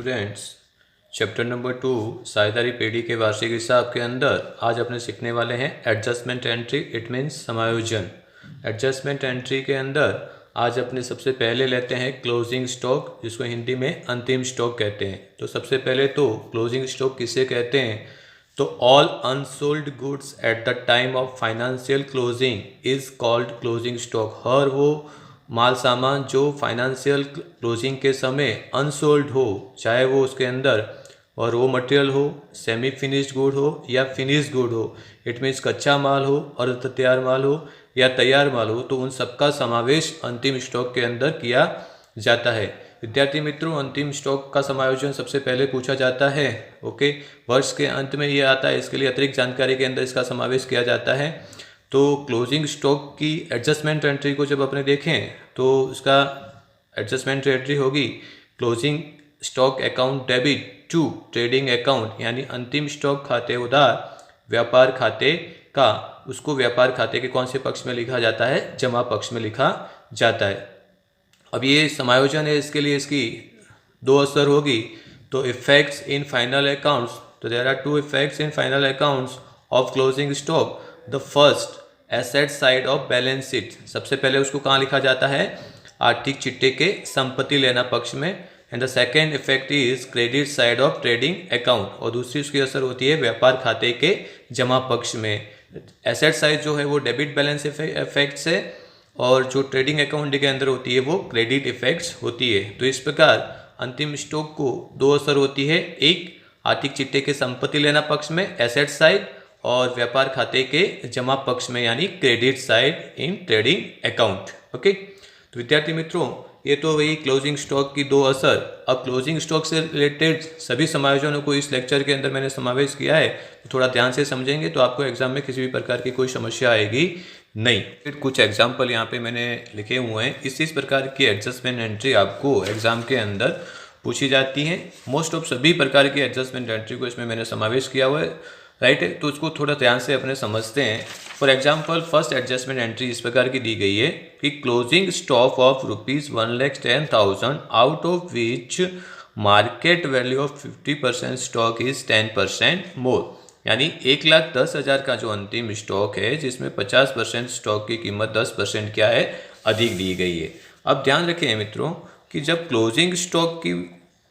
Students, chapter number 2 साझेदारी पेढ़ी के वार्षिक हिसाब के अंदर आज अपने सीखने वाले हैं एडजस्टमेंट एंट्री। इट मीन्स समायोजन। एडजस्टमेंट एंट्री के अंदर आज अपने सबसे पहले लेते हैं क्लोजिंग स्टॉक, जिसको हिंदी में अंतिम स्टॉक कहते हैं। तो सबसे पहले तो क्लोजिंग स्टॉक किसे कहते हैं? तो all unsold goods at the time of financial closing is called closing stock. हर वो माल सामान जो फाइनेंशियल क्लोजिंग के समय अनसोल्ड हो, चाहे वो उसके अंदर और रॉ मटेरियल हो, सेमी फिनिश्ड गुड हो या फिनिश्ड गुड हो, इट मीन्स कच्चा माल हो और तैयार माल हो या तैयार माल हो, तो उन सबका समावेश अंतिम स्टॉक के अंदर किया जाता है। विद्यार्थी मित्रों, अंतिम स्टॉक का समायोजन सबसे पहले पूछा जाता है। ओके, वर्ष के अंत में ये आता है, इसके लिए अतिरिक्त जानकारी के अंदर इसका समावेश किया जाता है। तो क्लोजिंग स्टॉक की एडजस्टमेंट एंट्री को जब अपने देखें तो उसका एडजस्टमेंट एंट्री होगी closing stock account debit to trading account, यानी अंतिम स्टॉक खाते उधार व्यापार खाते का, उसको व्यापार खाते के कौन से पक्ष में लिखा जाता है? जमा पक्ष में लिखा जाता है। अब ये समायोजन है, इसके लिए इसकी दो असर होगी। तो इफेक्ट्स इन फाइनल अकाउंट्स, तो there are two effects in final accounts of closing stock. The first asset side of balance sheet, सबसे पहले उसको कहाँ लिखा जाता है? आर्थिक चिट्ठे के संपत्ति लेना पक्ष में। And the second effect is credit side of trading account, और दूसरी उसकी असर होती है व्यापार खाते के जमा पक्ष में। एसेट साइड जो है वो डेबिट बैलेंस इफेक्ट्स है, और जो ट्रेडिंग अकाउंट के अंदर होती है वो क्रेडिट इफेक्ट्स होती है। तो इस प्रकार अंतिम स्टॉक को दो असर होती है, एक आर्थिक चिट्ठे के संपत्ति लेना पक्ष में एसेट साइड, और व्यापार खाते के जमा पक्ष में यानी credit side in trading account. Okay, तो विद्यार्थी मित्रों, ये तो वही क्लोजिंग स्टॉक की दो असर। अब क्लोजिंग स्टॉक से रिलेटेड सभी समायोजनों को इस लेक्चर के अंदर मैंने समावेश किया है, तो थोड़ा ध्यान से समझेंगे तो आपको एग्जाम में किसी भी प्रकार की कोई समस्या आएगी नहीं। फिर कुछ एग्जाम्पल यहाँ पे मैंने लिखे हुए हैं। इस प्रकार की एडजस्टमेंट एंट्री आपको एग्जाम के अंदर पूछी जाती है। मोस्ट ऑफ सभी प्रकार की एडजस्टमेंट एंट्री को इसमें मैंने समावेश किया हुआ है, राइट है। तो उसको थोड़ा ध्यान से अपने समझते हैं। For example, first adjustment entry इस प्रकार की दी गई है कि closing stock of ₹1,10,000 out of which market value of 50% stock is 10% मोर, यानी 1,10,000 का जो अंतिम स्टॉक है जिसमें 50% स्टॉक की कीमत 10% क्या है? अधिक दी गई है। अब ध्यान रखें मित्रों कि जब क्लोजिंग स्टॉक की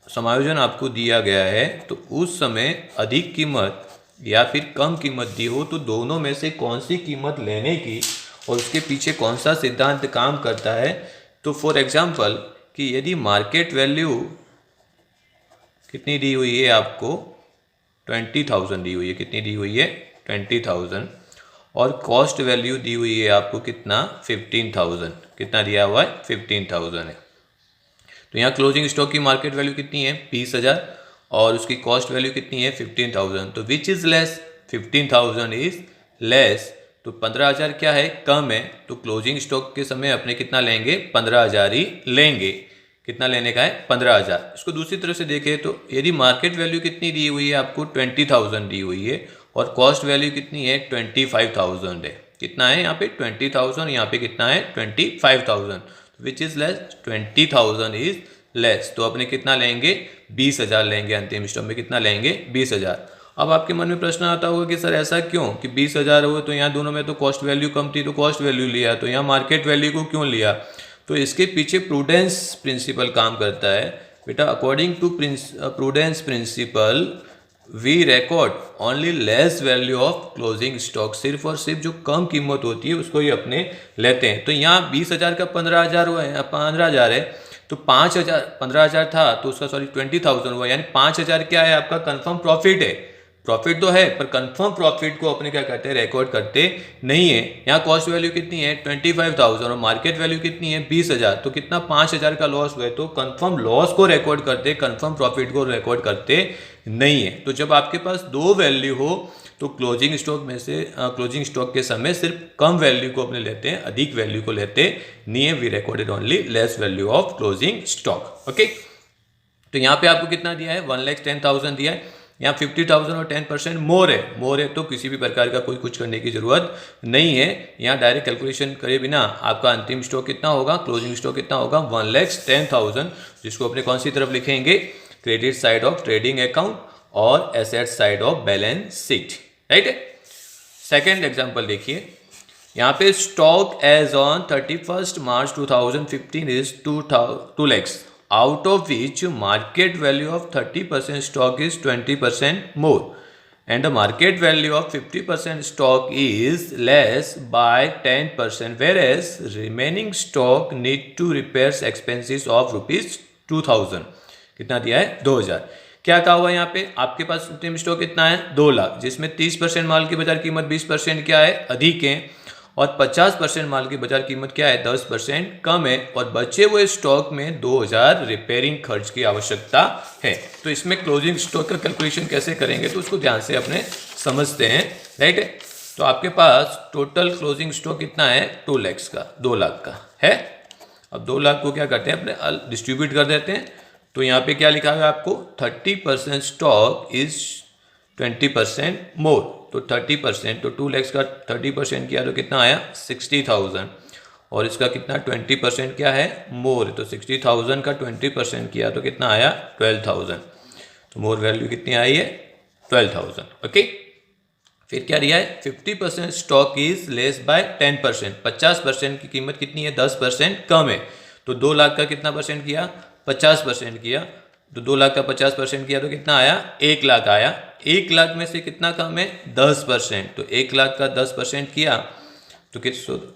समायोजन आपको दिया गया है तो उस समय अधिक कीमत या फिर कम कीमत दी हो, तो दोनों में से कौन सी कीमत लेने की और उसके पीछे कौन सा सिद्धांत काम करता है। तो फॉर एग्जांपल कि यदि मार्केट वैल्यू कितनी दी हुई है आपको? 20,000 दी हुई है। कितनी दी हुई है? 20,000। और कॉस्ट वैल्यू दी हुई है आपको कितना? 15,000। कितना दिया हुआ है? 15,000 है। तो यहाँ क्लोजिंग स्टॉक की मार्केट वैल्यू कितनी है? 20,000, और उसकी कॉस्ट वैल्यू कितनी है? 15,000। तो which is less? 15,000 is less. तो 15,000 क्या है? कम है। तो क्लोजिंग स्टॉक के समय अपने कितना लेंगे? 15,000 ही लेंगे। कितना लेने का है? 15,000। इसको दूसरी तरफ से देखें तो यदि मार्केट वैल्यू कितनी दी हुई है आपको? 20,000 दी हुई है, और कॉस्ट वैल्यू कितनी है? 25,000 है। कितना है यहाँ पे? 20,000। यहाँ पे कितना है? 25,000। Which is less? 20,000 is less. तो अपने कितना लेंगे? 20,000 लेंगे। अंतिम स्टॉक में कितना लेंगे? 20,000। अब आपके मन में प्रश्न आता होगा कि सर ऐसा क्यों कि 20,000 हुए? तो यहाँ दोनों में तो कॉस्ट वैल्यू कम थी तो कॉस्ट वैल्यू लिया, तो यहाँ मार्केट वैल्यू को क्यों लिया? तो इसके पीछे प्रूडेंस प्रिंसिपल काम करता है बेटा। According to prudence principle we record only less value of closing stock. सिर्फ और सिर्फ जो कम कीमत होती है उसको ही अपने लेते हैं। तो यहाँ 20,000 का 15,000 हुआ है, 15,000 है, तो 5,000, 15,000 था तो उसका 20,000 हुआ, यानी 5,000 क्या है? आपका कंफर्म प्रॉफिट है। प्रॉफिट तो है पर कंफर्म प्रॉफिट को अपने क्या करते हैं? रिकॉर्ड करते नहीं है। यहाँ कॉस्ट वैल्यू कितनी है? 25,000, और मार्केट वैल्यू कितनी है? 20,000। तो कितना? 5,000 का लॉस हुआ है। तो कंफर्म लॉस को रिकॉर्ड करते, कंफर्म प्रॉफिट को रिकॉर्ड करते नहीं है। तो जब आपके पास दो वैल्यू हो तो क्लोजिंग स्टॉक में से क्लोजिंग स्टॉक के समय सिर्फ कम वैल्यू को अपने लेते हैं, अधिक वैल्यू को लेते नहीं है। We recorded only less value of closing stock. Okay, तो यहाँ पे आपको कितना दिया है? 1,10,000 दिया है। यहाँ 50,000 और 10% मोर है। मोर है तो किसी भी प्रकार का कोई कुछ करने की जरूरत नहीं है। यहाँ डायरेक्ट कैलकुलेशन करे बिना आपका अंतिम स्टॉक कितना होगा? क्लोजिंग स्टॉक कितना होगा? 1,10,000, जिसको अपने कौन सी तरफ लिखेंगे? Credit side of trading account और asset side of balance sheet, right है। सेकेंड एग्जाम्पल देखिए, यहाँ पे stock as on 31 March 2015 is 2 lakhs, out of which market value of 30% stock is 20% more and the market value of 50% stock is less by 10%, whereas remaining stock need to repairs expenses of rupees 2000। कितना दिया है? 2000। क्या कहा हुआ यहाँ पे? आपके पास अंतिम स्टॉक कितना है? 2 लाख, जिसमें 30% माल की बाजार कीमत 20% क्या है? अधिक है, और 50% माल की बाजार कीमत क्या है? 10% कम है, और बचे हुए स्टॉक में 2000 रिपेयरिंग खर्च की आवश्यकता है। तो इसमें क्लोजिंग स्टॉक का कैलकुलेशन कैसे करेंगे, तो उसको ध्यान से अपने समझते हैं, राइट है। तो आपके पास टोटल क्लोजिंग स्टॉक कितना है? 2 lakhs का, 2 लाख का है। अब 2 लाख को क्या करते हैं, अपने डिस्ट्रीब्यूट कर देते हैं। तो यहाँ पे क्या लिखा है आपको? 30% स्टॉक इज 20% मोर, तो 30%, तो 2 lakhs का 30% किया तो कितना आया? 60,000, और इसका कितना? 20% क्या है? मोर, तो 60,000 का 20% किया तो कितना आया? 12,000। तो मोर वैल्यू कितनी आई है? 12,000। ओके, फिर क्या दिया है? 50% स्टॉक इज लेस बाय 10%, 50% की कीमत कितनी है? 10% कम है। तो 2 लाख का कितना परसेंट किया? 50% किया, तो 2 लाख का 50% किया तो कितना आया? 1 लाख आया। 1 लाख में से कितना कम है? 10%, तो 1 लाख का 10% किया तो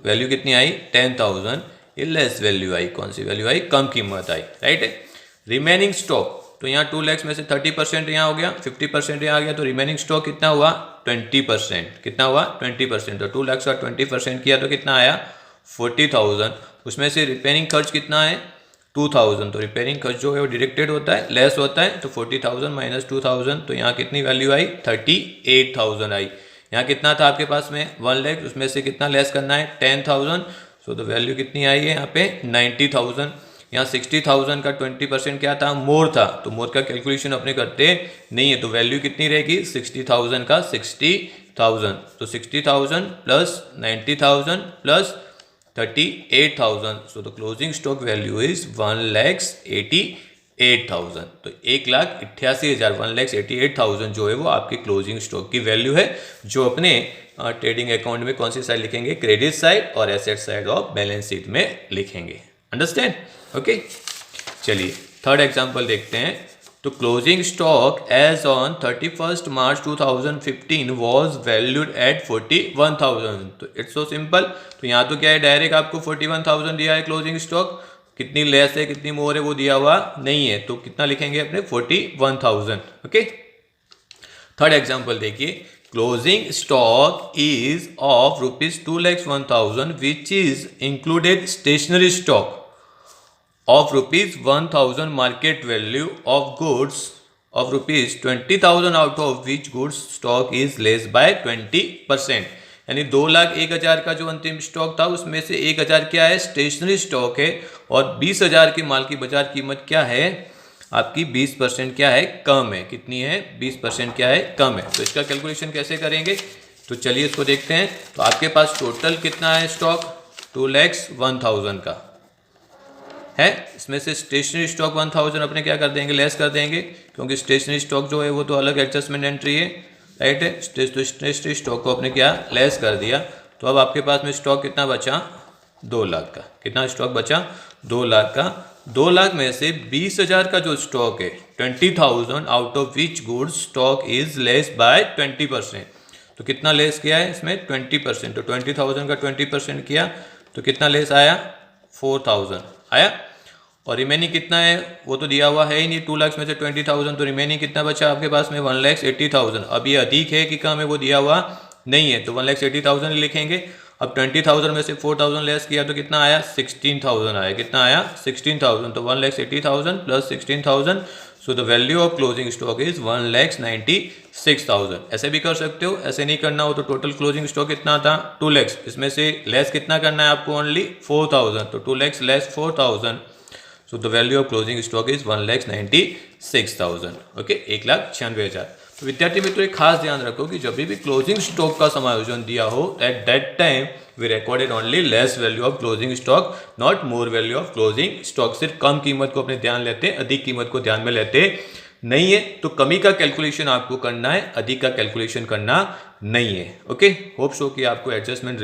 वैल्यू कितनी आई? 10,000। ये लेस वैल्यू आई। कौन सी वैल्यू आई? कम कीमत आई, राइट है। रिमेनिंग स्टॉक, तो यहाँ 2 lakhs में से 30% यहाँ हो गया, 50% यहाँ आ गया, तो रिमेनिंग स्टॉक कितना हुआ? 20%। कितना हुआ? 20%। तो 2 lakhs का 20% किया तो कितना आया? 40,000। उसमें से रिपेयरिंग खर्च कितना है? 2000। तो रिपेयरिंग खर्च जो है वो डिडक्टेड होता है, लेस होता है, तो 40,000 माइनस 2000, तो यहाँ कितनी वैल्यू आई? 38,000 आई। यहाँ कितना था आपके पास में? 1 lakh, उसमें से कितना लेस करना है? 10,000। सो तो वैल्यू कितनी आई है यहाँ पे? 90,000। यहाँ 60,000 का 20% क्या था? मोर था, तो मोर का कैलकुलेशन अपने करते नहीं है, तो वैल्यू कितनी रहेगी? 60,000 का 60,000, तो 60,000 plus 90,000 plus 38,000, so the closing stock value is 1,88,000। तो 1,88,000, 1,88,000 जो है वो आपकी क्लोजिंग स्टॉक की वैल्यू है, जो अपने ट्रेडिंग अकाउंट में कौन सी साइड लिखेंगे? क्रेडिट साइड और asset side of balance sheet में लिखेंगे। अंडरस्टैंड? ओके, चलिए थर्ड एग्जांपल देखते हैं। तो closing stock as on 31 March 2015 was valued at 41,000। तो इट्स सो सिंपल। तो यहाँ तो क्या है? डायरेक्ट आपको 41,000 दिया है क्लोजिंग स्टॉक, कितनी लेस है कितनी मोर है वो दिया हुआ नहीं है, तो कितना लिखेंगे अपने? 41,000। ओके, थर्ड एग्जाम्पल देखिए। Closing stock is of ₹2,01,000 which is included stationery stock of ₹1,000 market value of goods of ₹20,000 out of which goods stock is less by 20%। यानी 2,01,000 का जो अंतिम स्टॉक था उसमें से 1,000 क्या है? स्टेशनरी स्टॉक है, और 20,000 के माल की बाजार कीमत क्या है आपकी? 20% क्या है? कम है। कितनी है? 20% क्या है? कम है। तो इसका कैलकुलेशन कैसे करेंगे? तो चलिए इसको देखते हैं। तो आपके पास टोटल कितना है स्टॉक? 2,01,000 का है। इसमें से स्टेशनरी स्टॉक 1,000 अपने क्या कर देंगे? लेस कर देंगे, क्योंकि स्टेशनरी स्टॉक जो है वो तो अलग एडजस्टमेंट एंट्री है, राइट है। स्टेशनरी स्टॉक को अपने क्या? लेस कर दिया। तो अब आपके पास में स्टॉक कितना बचा? 2 लाख का। कितना स्टॉक बचा? 2 लाख का। 2 लाख में से 20,000 का जो स्टॉक है 20,000 out of which goods stock is less bye 20%। तो कितना लेस किया है इसमें? 20%। तो 20,000 का 20% किया तो कितना लेस आया? 4,000 आया। और रिमेनिंग कितना है वो तो दिया हुआ है ही नहीं। 2 लाख में से 20,000, तो रिमेनिंग कितना बचा आपके पास में? 1,80,000। अब ये अधिक है कि कम है वो दिया हुआ नहीं है, तो 1,80,000 लिखेंगे। अब 20,000 में से 4,000 लेस किया तो कितना आया? 16,000 आया। कितना आया? 16,000। तो 1,80,000 plus 16,000, so the value of closing stock is 1,96,000। ऐसे भी कर सकते हो, ऐसे नहीं करना हो तो टोटल क्लोजिंग स्टॉक कितना था? 2 lakhs। इसमें से लेस कितना करना है आपको? ओनली 4,000। तो 2 lakhs less 4,000, so the value of closing stock is 1,96,000। Okay, 1,96,000। विद्यार्थी मित्रों एक खास ध्यान रखो कि जब भी क्लोजिंग स्टॉक का समायोजन दिया हो at that time we recorded only less value of closing stock, not more value of closing stock. सिर्फ कम कीमत को अपने ध्यान लेते हैं, अधिक कीमत को ध्यान में लेते नहीं है। तो कमी का कैलकुलेशन आपको करना है, अधिक का कैलकुलेशन करना नहीं है। ओके, होप सो कि आपको एडजस्टमेंट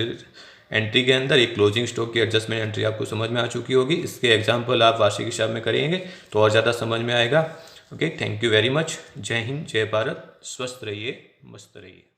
एंट्री के अंदर एक क्लोजिंग स्टॉक की एडजस्टमेंट एंट्री आपको समझ में आ चुकी होगी। इसके एग्जाम्पल आप वार्षिक हिसाब में करेंगे तो और ज़्यादा समझ में आएगा। Okay, thank you very much. जय हिंद, जय भारत, स्वस्थ रहिए, मस्त रहिए।